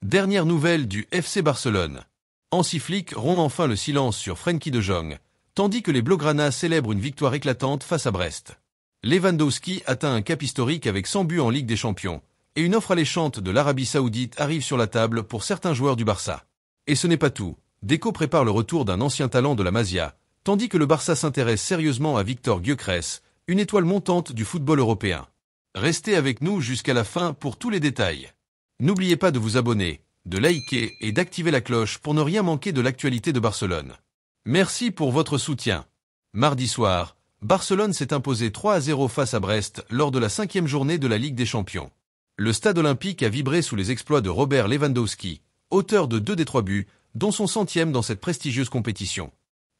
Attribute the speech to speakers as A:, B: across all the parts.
A: Dernière nouvelle du FC Barcelone. Hansi Flick rompt enfin le silence sur Frenkie de Jong, tandis que les Blaugrana célèbrent une victoire éclatante face à Brest. Lewandowski atteint un cap historique avec 100 buts en Ligue des Champions, et une offre alléchante de l'Arabie Saoudite arrive sur la table pour certains joueurs du Barça. Et ce n'est pas tout. Deco prépare le retour d'un ancien talent de la Masia, tandis que le Barça s'intéresse sérieusement à Victor Gyökeres, une étoile montante du football européen. Restez avec nous jusqu'à la fin pour tous les détails. N'oubliez pas de vous abonner, de liker et d'activer la cloche pour ne rien manquer de l'actualité de Barcelone. Merci pour votre soutien. Mardi soir, Barcelone s'est imposé 3-0 face à Brest lors de la 5e journée de la Ligue des Champions. Le stade olympique a vibré sous les exploits de Robert Lewandowski, auteur de 2 des 3 buts, dont son 100e dans cette prestigieuse compétition.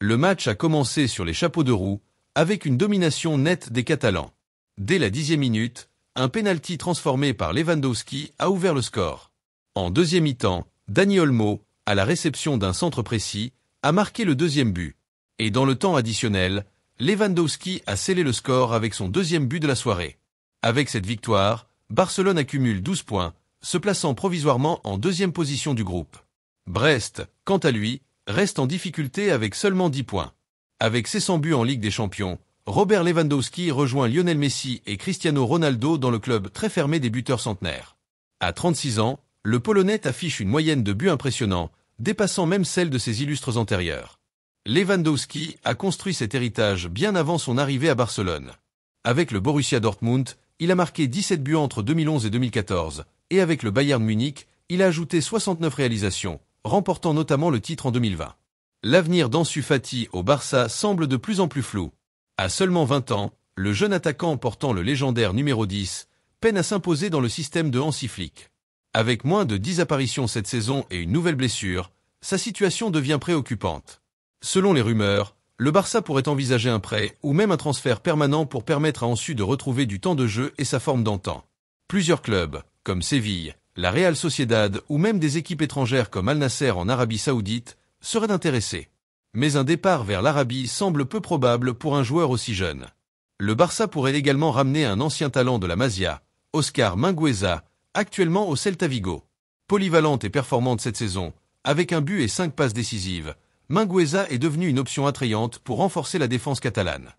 A: Le match a commencé sur les chapeaux de roue, avec une domination nette des Catalans. Dès la 10e minute, un pénalty transformé par Lewandowski a ouvert le score. En deuxième mi-temps, Dani Olmo, à la réception d'un centre précis, a marqué le 2e but. Et dans le temps additionnel, Lewandowski a scellé le score avec son 2e but de la soirée. Avec cette victoire, Barcelone accumule 12 points, se plaçant provisoirement en 2e position du groupe. Brest, quant à lui, reste en difficulté avec seulement 10 points. Avec ses 100 buts en Ligue des Champions, Robert Lewandowski rejoint Lionel Messi et Cristiano Ronaldo dans le club très fermé des buteurs centenaires. À 36 ans, le Polonais affiche une moyenne de buts impressionnant, dépassant même celle de ses illustres antérieurs. Lewandowski a construit cet héritage bien avant son arrivée à Barcelone. Avec le Borussia Dortmund, il a marqué 17 buts entre 2011 et 2014, et avec le Bayern Munich, il a ajouté 69 réalisations, remportant notamment le titre en 2020. L'avenir d'Ansu Fati au Barça semble de plus en plus flou. À seulement 20 ans, le jeune attaquant portant le légendaire numéro 10 peine à s'imposer dans le système de Hansi Flick. Avec moins de 10 apparitions cette saison et une nouvelle blessure, sa situation devient préoccupante. Selon les rumeurs, le Barça pourrait envisager un prêt ou même un transfert permanent pour permettre à Ansu de retrouver du temps de jeu et sa forme d'antan. Plusieurs clubs, comme Séville, la Real Sociedad ou même des équipes étrangères comme Al Nasser en Arabie Saoudite, seraient intéressés. Mais un départ vers l'Arabie semble peu probable pour un joueur aussi jeune. Le Barça pourrait également ramener un ancien talent de la Masia, Oscar Mingueza, actuellement au Celta Vigo. Polyvalente et performante cette saison, avec un but et 5 passes décisives, Mingueza est devenu une option attrayante pour renforcer la défense catalane.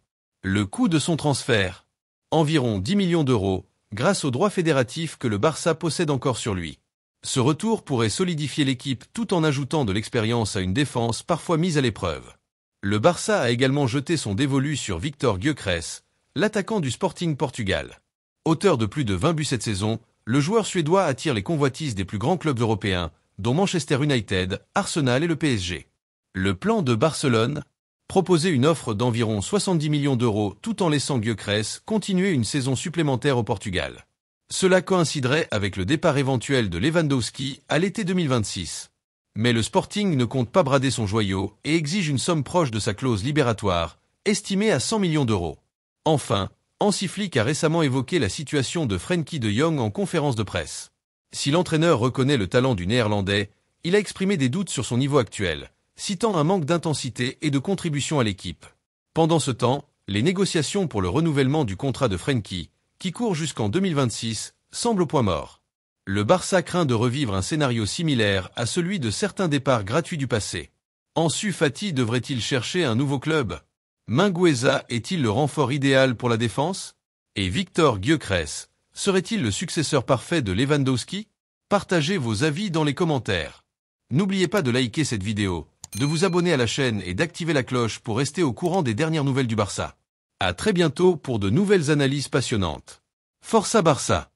A: Le coût de son transfert, environ 10 millions d'euros, grâce aux droits fédératifs que le Barça possède encore sur lui. Ce retour pourrait solidifier l'équipe tout en ajoutant de l'expérience à une défense parfois mise à l'épreuve. Le Barça a également jeté son dévolu sur Victor Gyökeres, l'attaquant du Sporting Portugal. Auteur de plus de 20 buts cette saison, le joueur suédois attire les convoitises des plus grands clubs européens, dont Manchester United, Arsenal et le PSG. Le plan de Barcelone, proposer une offre d'environ 70 millions d'euros tout en laissant Gyökeres continuer une saison supplémentaire au Portugal. Cela coïnciderait avec le départ éventuel de Lewandowski à l'été 2026. Mais le Sporting ne compte pas brader son joyau et exige une somme proche de sa clause libératoire, estimée à 100 millions d'euros. Enfin, Hansi Flick a récemment évoqué la situation de Frenkie de Jong en conférence de presse. Si l'entraîneur reconnaît le talent du Néerlandais, il a exprimé des doutes sur son niveau actuel, citant un manque d'intensité et de contribution à l'équipe. Pendant ce temps, les négociations pour le renouvellement du contrat de Frenkie, qui court jusqu'en 2026, semblent au point mort. Le Barça craint de revivre un scénario similaire à celui de certains départs gratuits du passé. Ansu Fati devrait-il chercher un nouveau club? Mingueza est-il le renfort idéal pour la défense? Et Victor Gyökeres serait-il le successeur parfait de Lewandowski? Partagez vos avis dans les commentaires. N'oubliez pas de liker cette vidéo, de vous abonner à la chaîne et d'activer la cloche pour rester au courant des dernières nouvelles du Barça. À très bientôt pour de nouvelles analyses passionnantes. Força Barça!